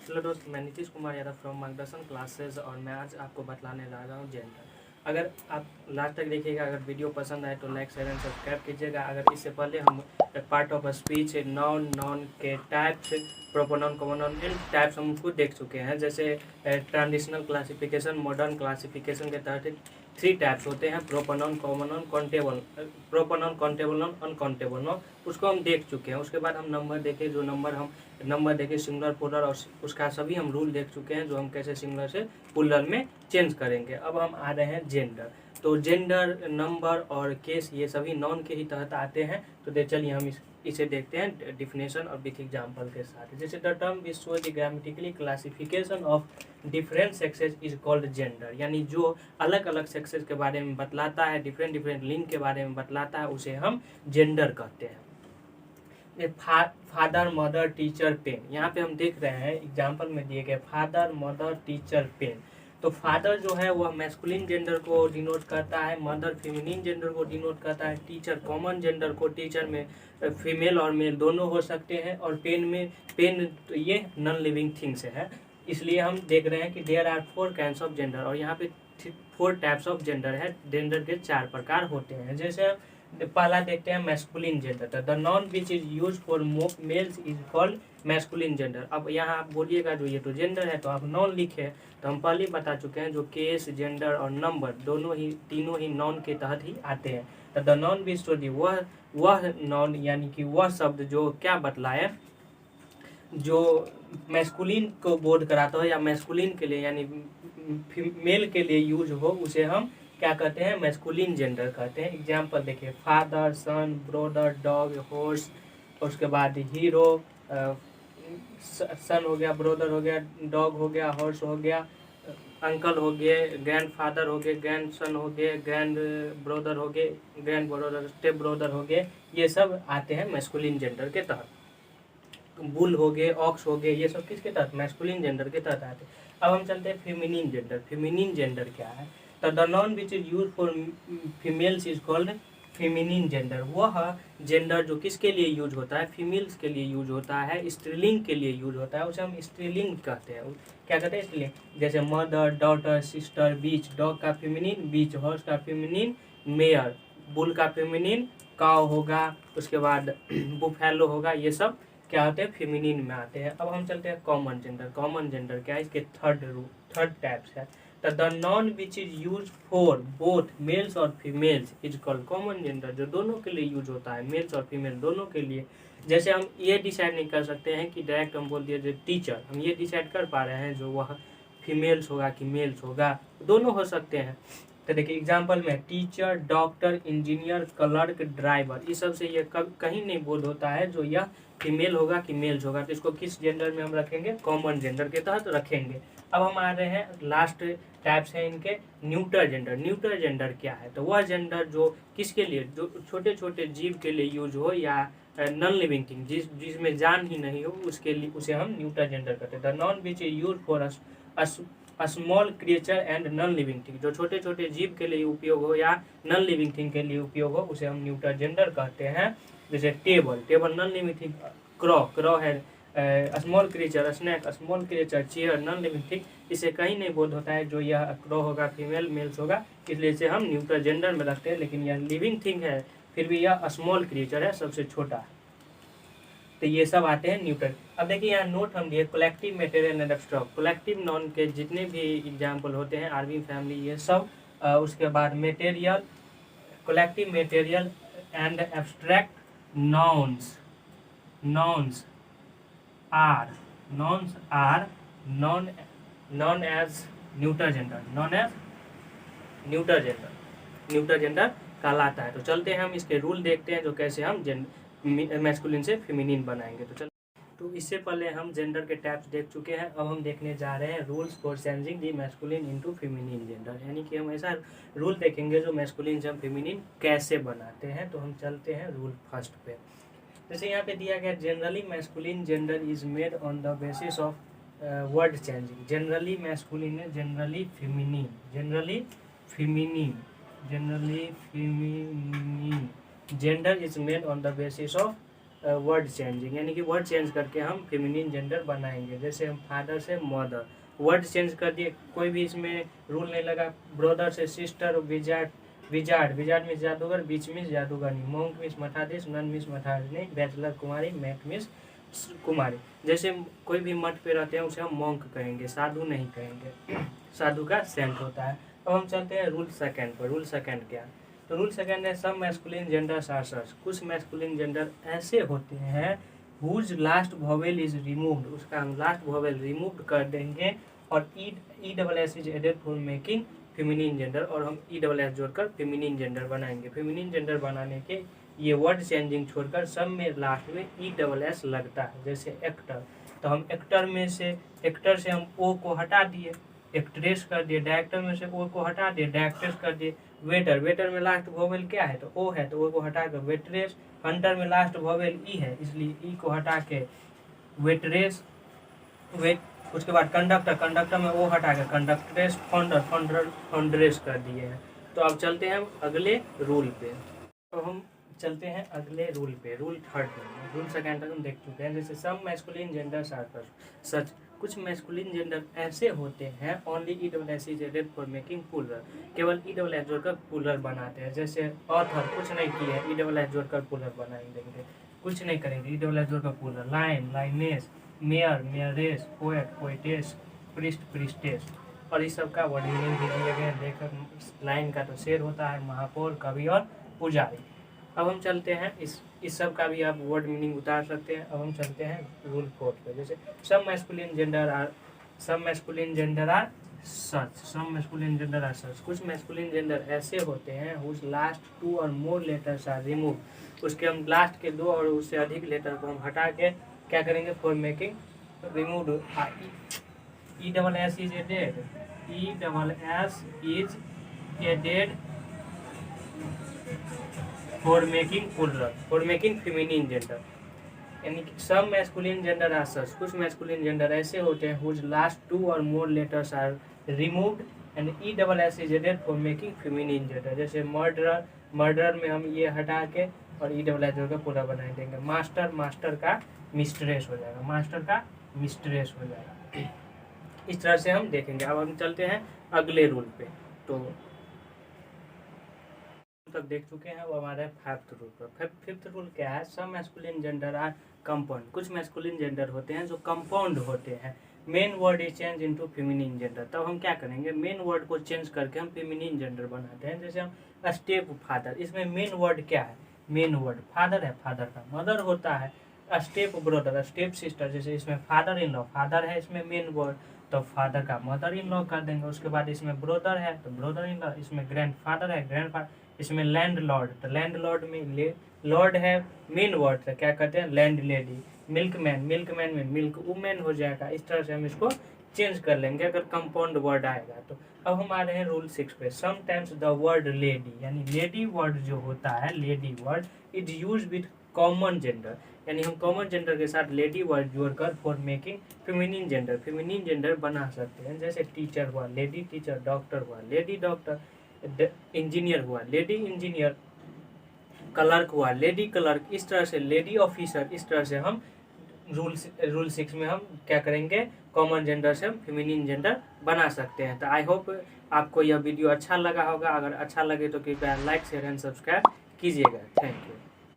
Hello दोस्त, मैं Nitish Kumar Yadav from मार्गदर्शन क्लासेस और मैं आज आपको बतलाने जा रहा हूँ जेंडर। अगर आप लास्ट तक देखिएगा, अगर वीडियो पसंद आए तो लाइक शेयर एंड सब्सक्राइब कीजिएगा। अगर इससे पहले हम part of speech, noun, noun के टाइप्स, प्रोपोनाउन, कॉमन नाउन, इन टाइप्स हम खुद देख चुके हैं। जैसे ट्रांजिशनल क्लासिफिकेशन, मॉडर्न क्लासिफिकेशन के तहत 3 टाइप्स होते हैं: proper noun, common noun, countable, proper noun, countable noun, uncountable noun. उसको हम देख चुके हैं। उसके बाद हम नंबर देखे, जो नंबर देखे सिंगुलर, प्लूरल, और उसका सभी हम रूल देख चुके हैं, जो हम कैसे सिंगुलर से प्लूरल में चेंज करेंगे। अब हम आ रहे हैं जेंडर। तो जेंडर, नंबर और केस ये सभी नॉन के ही तहत आते हैं। तो चलिए हम इसे देखते हैं डिफिनेशन और विथ एग्जांपल के साथ। जैसे the term which shows the grammatically classification of different sexes is called gender. यानी जो अलग अलग सेक्सेस के बारे में बतलाता है, डिफरेंट लिंग के बारे में बतलाता है, उसे हम जेंडर कहते हैं। Father, mother, teacher, pen. यहाँ पे हम देख रहे हैं एग्जाम्पल में दिए गए फादर, मदर, टीचर, पेन। तो फादर जो है वह मैस्कुलिन जेंडर को डिनोट करता है, मदर फेमिनिन जेंडर को डिनोट करता है, टीचर कॉमन जेंडर को, टीचर में फीमेल और मेल दोनों हो सकते हैं, और पेन तो ये नॉन लिविंग थिंग्स है। इसलिए हम देख रहे हैं कि there are 4 kinds of gender, और यहाँ पे 4 टाइप्स ऑफ जेंडर है। जेंडर के 4 प्रकार होते हैं। जैसे पहला देखते हैं masculine gender. The noun which is use for males is called masculine gender. अब यहाँ आप बोलिएगा जो ये तो जेंडर है, तो आप नॉन लिखे, तो हम पहले बता चुके हैं जो केस, जेंडर और नंबर तीनों ही नॉन के तहत ही आते हैं। तो द नॉन विच तो दी वह नॉन, यानी कि वह शब्द जो क्या बतलाए, जो मैस्कुलिन को बोध कराता हो या मैस्कुलिन के लिए यानी मेल के लिए यूज हो, उसे हम क्या कहते हैं, मैस्कुलिन जेंडर कहते हैं। एग्जाम्पल देखिए, फादर, सन, ब्रदर, डॉग, हॉर्स, उसके बाद हीरो, सन हो गया, ब्रदर हो गया, डॉग हो गया, हॉर्स हो गया, अंकल हो गए, ग्रैंड फादर हो गए, ग्रैंड सन हो गए, ग्रैंड ब्रदर हो गए, ग्रैंड ब्रदर, स्टेप ब्रदर हो गए। ये सब आते हैं मैस्कुलिन जेंडर के तहत। बुल हो गए, ऑक्स हो गए, ये सब किसके तहत, मैस्कुलिन जेंडर के तहत आते हैं। अब हम चलते हैं फेमिनिन जेंडर। फेमिनिन जेंडर क्या है? तो the noun which is use for females is called feminine gender. वह जेंडर जो किसके लिए यूज होता है, फीमेल्स के लिए यूज होता है, स्त्रीलिंग के लिए यूज होता है, उसे हम स्त्रीलिंग कहते हैं। क्या कहते हैं स्त्रीलिंग? जैसे मदर, डॉटर, सिस्टर, बीच, डॉग का फेमिनिन बीच, हॉर्स का फेमिनिन मेयर, बुल का फेमिनिन काउ होगा, उसके बाद बुफेलो होगा। ये सब क्या होते हैं, फेमिनिन में आते हैं। अब हम चलते हैं कॉमन जेंडर। कॉमन जेंडर क्या है? इसके थर्ड टाइप्स है। तो the noun which is use for both males और females is called common gender. जो दोनों के लिए यूज होता है, मेल्स और फीमेल दोनों के लिए। जैसे हम ये डिसाइड नहीं कर सकते हैं कि डायरेक्ट हम बोल दिए जो टीचर, हम ये डिसाइड कर पा रहे हैं जो वह फीमेल्स होगा कि मेल्स होगा, दोनों हो सकते हैं। तो देखिए एग्जाम्पल में teacher, doctor, engineer, clerk, driver, इस सब से ये कहीं नहीं बोध होता है जो यह फीमेल होगा कि मेल्स होगा। तो इसको किस जेंडर में हम रखेंगे? कॉमन जेंडर के तहत रखेंगे। अब हम आ रहे हैं लास्ट टाइप्स हैं इनके, न्यूटर जेंडर। न्यूटर जेंडर क्या है? तो वह जेंडर जो किसके लिए, जो छोटे छोटे जीव के लिए यूज हो या नॉन लिविंग थिंग जिसमें जान ही नहीं हो, उसके लिए उसे हम न्यूटर जेंडर कहते हैं। The noun which is use for small creature and non living thing. जो छोटे छोटे जीव के लिए उपयोग हो या नॉन लिविंग थिंग के लिए उपयोग हो, उसे हम न्यूटर जेंडर कहते हैं। जैसे table non living thing, crow है small creature, snake small creature, chair non living thing. इसे कहीं नहीं बोध होता है जो यह क्रो होगा फीमेल मेल्स होगा, इसलिए इसे हम न्यूटर जेंडर में रखते हैं। लेकिन यह लिविंग थिंग है, फिर भी यह स्मॉल क्रिएचर है, सबसे छोटा। तो ये सब आते हैं न्यूटर। अब देखिए यहाँ नोट हम दिए, collective, material and abstract. Collective noun के जितने भी एग्जाम्पल होते हैं, आर्मी, फैमिली, ये सब। उसके बाद material, collective, material and abstract nouns. Nouns are known as neuter gender, neuter gender कहलाता है। तो चलते हैं हम इसके रूल देखते हैं, जो कैसे हम मैस्कुलिन से फेमिनिन बनाएंगे। तो इससे पहले हम जेंडर के टाइप्स देख चुके हैं। अब हम देखने जा रहे हैं rules for changing the masculine into feminine gender, यानी कि हम ऐसा रूल देखेंगे जो मैस्कुलिन से हम फेमिनिन कैसे बनाते हैं। तो हम चलते हैं रूल फर्स्ट पे। जैसे यहाँ पे दिया गया, generally masculine gender is made on the basis of word changing. Generally masculine है, generally feminine, gender is made on the basis of word changing, यानी कि वर्ड चेंज करके हम फेमिनिन जेंडर बनाएंगे। जैसे हम फादर से मदर, वर्ड चेंज कर दिए, कोई भी इसमें रूल नहीं लगा। ब्रदर से सिस्टर, विजार्ड, विजार्ड मीन्स जादूगर, बीच मीन्स जादूगरनी, मोंक मीन्स मठाधीश, नन मीन्स मठाधीश, बैचलर कुमारी, मैक मीन्स कुमारी। जैसे कोई भी मठ पे रहते हैं उसे हम मोंक कहेंगे, साधु नहीं कहेंगे, साधु का सेंट होता है। अब हम चलते हैं रूल सेकंड पर। रूल सेकंड क्या? तो रूल सेकंड है some masculine genders are such, कुछ मैस्कुलिन जेंडर ऐसे होते हैं whose last vowel is removed, उसका हम लास्ट वोवेल रिमूव कर देंगे और E double S is added for making feminine gender, और हम ई डबल एस जोड़कर फेमिनिन जेंडर बनाएंगे। फेमिनिन जेंडर बनाने के ये वर्ड चेंजिंग छोड़कर सब में लास्ट में ई डबल एस लगता है। जैसे एक्टर, तो हम एक्टर से हम ओ को हटा दिए, एक्ट्रेस कर दिए। डायरेक्टर में से ओ को हटा दिए, डायरेक्ट्रेस कर दिए। वेटर में लास्ट वोवेल क्या है? तो ओ है, तो ओ को हटा कर वेट्रेस। हंटर में लास्ट वोवेल ई है, इसलिए ई को हटा के वेट्रेस, उसके बाद कंडक्टर में ओ हटा के कंडक्ट्रेस, फंड्रेस कर दिए हैं। तो अब चलते हैं अगले रूल पे। तो हम चलते हैं अगले रूल पे, रूल थर्ड में। रूल सेकंड तक हम देख चुके हैं। जैसे some masculine genders are such, कुछ मैस्कुलिन जेंडर ऐसे होते हैं only E double S is added for making plural, केवल ई डबल एस जोड़कर प्लूरल बनाते हैं। जैसे ऑथर कुछ नहीं किया, ई डबल एस जोड़कर प्लूरल बनाएंगे, कुछ नहीं करेंगे, ई डबल एस जोड़कर plural. Lion, lioness, mayor, mayoress, poet, poetess, priest, priestess. और इस सब का वर्ड मीनिंग भी दिए गए। लेखक लाइन का तो शेर होता है, महापौर, कवि और पुजारी। अब हम चलते हैं इस सब का भी आप वर्ड मीनिंग उतार सकते हैं। अब हम चलते हैं रूल फोर्थ पे। जैसे some masculine gender are such, कुछ मैस्कुलिन जेंडर ऐसे होते हैं whose last 2 or more letters are remove, उसके हम लास्ट के 2 और उससे अधिक लेटर को हम हटा के क्या करेंगे? For making remove. E double S is added, E double S is added for making plural, for making feminine gender. यानी कि some masculine gender are such, कुछ मैस्कुलिन जेंडर ऐसे होते हैं whose last 2 or more letters are removed and E double S is added for making feminine gender. जैसे murderer में हम ये हटा के और ई डबल एस जोड़कर पूरा बना देंगे। मास्टर का मिस्ट्रेस हो जाएगा, मास्टर का मिस्ट्रेस हो जाएगा। इस तरह से हम देखेंगे। अब हम चलते हैं अगले रूल पे। तो तक देख चुके हैं, वो हमारे फिफ्थ रूल पर। फिफ्थ रूल क्या है? Some masculine gender are compound, कुछ मैस्कुलिन जेंडर होते हैं जो कंपाउंड होते हैं। Main word is change into feminine gender. तब हम क्या करेंगे? मेन वर्ड को चेंज करके हम फेमिनिन जेंडर बनाते हैं। जैसे हम स्टेप फादर, इसमें मेन वर्ड क्या है? मेन वर्ड फादर है, फादर का मदर होता है। स्टेप ब्रदर, स्टेप सिस्टर, जैसे इसमें फादर इन लॉ, फादर है इसमें मेन वर्ड, तो फादर का मदर इन लॉ कर देंगे। उसके बाद इसमें ब्रदर है तो ब्रदर इन लॉ, इसमें ग्रैंड फादर है ग्रैंड फादर, इसमें लैंड लॉर्ड, तो लैंड लॉर्ड में लॉर्ड है मेन वर्ड, तो क्या कहते हैं? Land lady. मिल्कमैन में मिल्क वुमेन हो जाएगा। इस तरह से हम इसको चेंज कर लेंगे अगर कंपाउंड वर्ड आएगा तो। अब हम आ रहे हैं रूल 6 पे। समटाइम्स द वर्ड लेडी, यानी लेडी वर्ड जो होता है, lady word is use with common gender, यानी हम कॉमन जेंडर के साथ लेडी वर्ड जोड़कर फॉर मेकिंग फेमिनिन जेंडर बना सकते हैं। जैसे टीचर हुआ लेडी टीचर, डॉक्टर हुआ लेडी डॉक्टर, इंजीनियर हुआ लेडी इंजीनियर, क्लर्क हुआ लेडी क्लर्क। इस तरह से लेडी ऑफिसर, इस तरह से हम रूल 6 में हम क्या करेंगे? कॉमन जेंडर से हम फेमिनिन जेंडर बना सकते हैं। तो आई होप आपको यह वीडियो अच्छा लगा होगा। अगर अच्छा लगे तो कृपया लाइक शेयर एंड सब्सक्राइब कीजिएगा। Thank you.